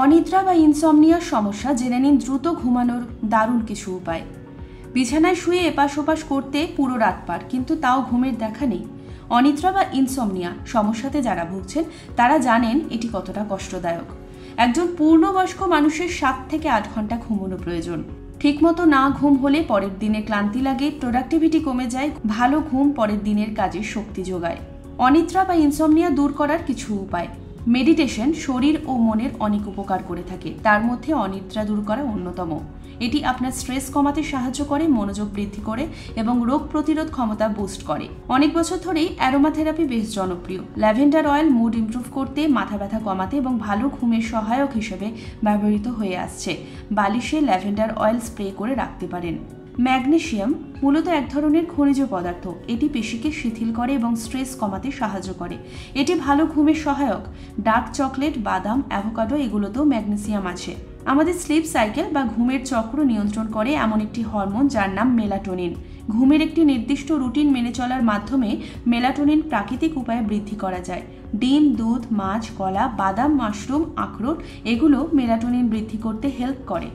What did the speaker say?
অনিদ্রা বা ইনসমনিয়ার সমস্যা জেনে নিন দ্রুত ঘুমানোর দারুণ কিছু উপায়। বিছানায় শুয়ে এপাশ ওপাশ করতে পুরো রাত পার, কিন্তু তাও ঘুমের দেখা নেই। অনিদ্রা বা ইনসমনিয়া সমস্যাতে যারা ভুগছেন তারা জানেন এটি কতটা কষ্টদায়ক। একজন পূর্ণবয়স্ক মানুষের 7 থেকে 8 ঘন্টা ঘুমানো প্রয়োজন। ঠিকমতো না ঘুম হলে পরের দিনে ক্লান্তি লাগে, প্রোডাক্টিভিটি কমে যায়। ভালো ঘুম পরের দিনের কাজে শক্তি যোগায়। অনিদ্রা বা ইনসমনিয়া দূর করার কিছু উপায়। মেডিটেশন শরীর ও মনের অনেক উপকার করে থাকে, তার মধ্যে অনিদ্রা দূর করা অন্যতম। এটি আপনার স্ট্রেস কমাতে সাহায্য করে, মনোযোগ বৃদ্ধি করে এবং রোগ প্রতিরোধ ক্ষমতা বুস্ট করে। অনেক বছর ধরেই অ্যারোমা থেরাপি বেশ জনপ্রিয়। ল্যাভেন্ডার অয়েল মুড ইমপ্রুভ করতে, মাথা ব্যথা কমাতে এবং ভালো ঘুমের সহায়ক হিসেবে ব্যবহৃত হয়ে আসছে। বালিশে ল্যাভেন্ডার অয়েল স্প্রে করে রাখতে পারেন। ম্যাগনেসিয়াম মূলত এক ধরনের খনিজ পদার্থ। এটি পেশিকে শিথিল করে এবং স্ট্রেস কমাতে সাহায্য করে। এটি ভালো ঘুমের সহায়ক। ডার্ক চকলেট, বাদাম, অ্যাভোকাডো এগুলোতেও ম্যাগনেসিয়াম আছে। আমাদের স্লিপ সাইকেল বা ঘুমের চক্র নিয়ন্ত্রণ করে এমন একটি হরমোন যার নাম মেলাটোনিন। ঘুমের একটি নির্দিষ্ট রুটিন মেনে চলার মাধ্যমে মেলাটোনিন প্রাকৃতিক উপায়ে বৃদ্ধি করা যায়। ডিম, দুধ, মাছ, কলা, বাদাম, মাশরুম, আখরোট এগুলো মেলাটোনিন বৃদ্ধি করতে হেল্প করে।